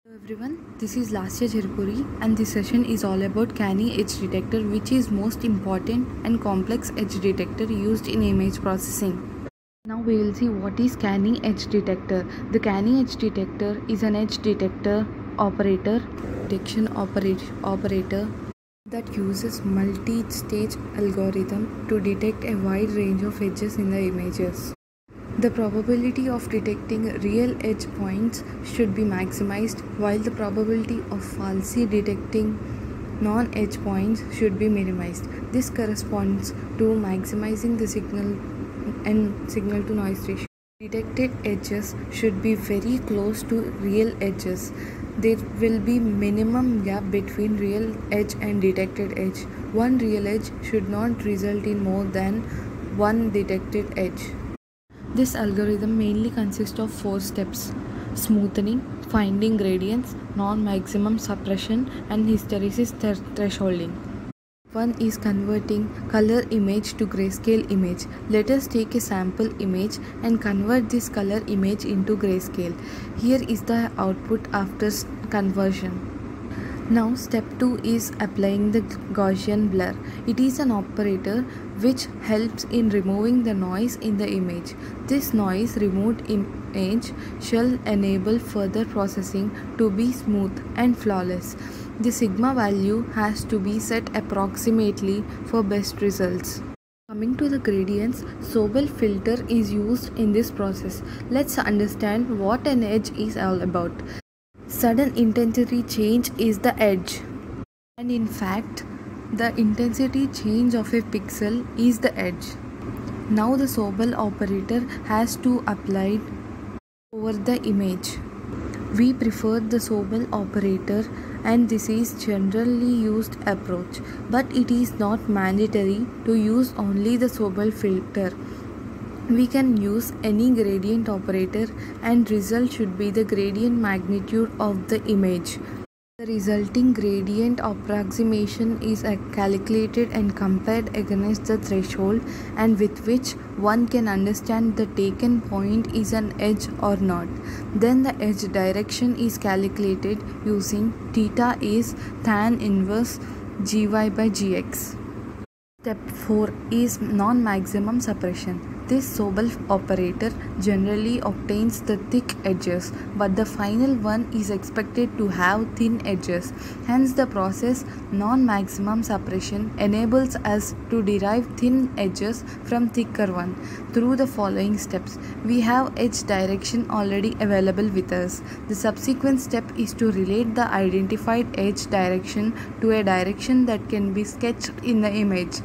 Hello everyone, this is Lasya Cherpuri and this session is all about Canny edge detector, which is most important and complex edge detector used in image processing. Now we will see what is Canny edge detector. The Canny edge detector is an edge detector detection operator that uses multi-stage algorithm to detect a wide range of edges in the images. The probability of detecting real edge points should be maximized, while the probability of falsely detecting non-edge points should be minimized. This corresponds to maximizing the signal and signal to noise ratio. Detected edges should be very close to real edges. There will be minimum gap between real edge and detected edge. One real edge should not result in more than one detected edge. This algorithm mainly consists of 4 steps: smoothing, finding gradients, non-maximum suppression, and hysteresis thresholding. One is converting color image to grayscale image. Let us take a sample image and convert this color image into grayscale. Here is the output after conversion. Now step 2 is applying the Gaussian blur. It is an operator which helps in removing the noise in the image. This noise removed image shall enable further processing to be smooth and flawless. The sigma value has to be set approximately for best results. Coming to the gradients, Sobel filter is used in this process. Let's understand what an edge is all about. Sudden intensity change is the edge, and in fact the intensity change of a pixel is the edge. Now the Sobel operator has to apply over the image. We prefer the Sobel operator and this is generally used approach, but it is not mandatory to use only the Sobel filter. We can use any gradient operator and result should be the gradient magnitude of the image. The resulting gradient approximation is calculated and compared against the threshold and with which one can understand the taken point is an edge or not. Then the edge direction is calculated using theta is tan inverse gy by gx. Step 4 is non-maximum suppression. This Sobel operator generally obtains the thick edges, but the final one is expected to have thin edges. Hence the process non-maximum suppression enables us to derive thin edges from thicker one. Through the following steps, we have edge direction already available with us. The subsequent step is to relate the identified edge direction to a direction that can be sketched in the image.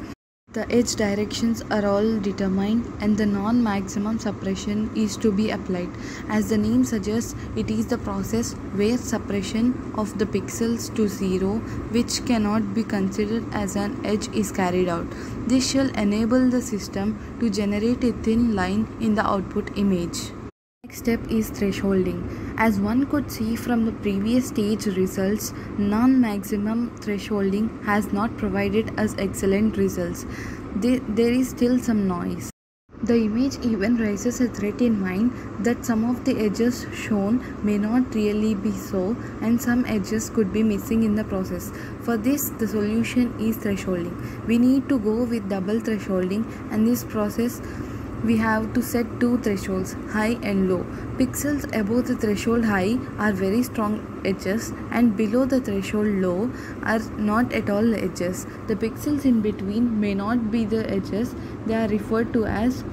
The edge directions are all determined and the non-maximum suppression is to be applied. As the name suggests, it is the process where suppression of the pixels to 0, which cannot be considered as an edge, is carried out. This shall enable the system to generate a thin line in the output image. Next step is thresholding. As one could see from the previous stage results, non-maximum thresholding has not provided us excellent results. There is still some noise. The image even raises a threat in mind that some of the edges shown may not really be so and some edges could be missing in the process. For this, the solution is thresholding. We need to go with double thresholding, and this process we have to set 2 thresholds, high and low. Pixels above the threshold high are very strong edges and below the threshold low are not at all edges. The pixels in between may not be the edges, they are referred to as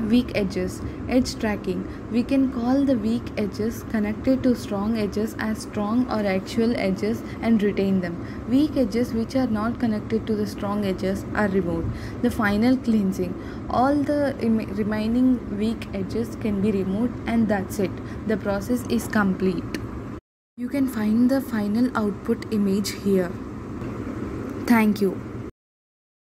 weak edges. Edge tracking. We can call the weak edges connected to strong edges as strong or actual edges and retain them. Weak edges which are not connected to the strong edges are removed. The final cleansing. All the remaining weak edges can be removed and that's it. The process is complete. You can find the final output image here. Thank you.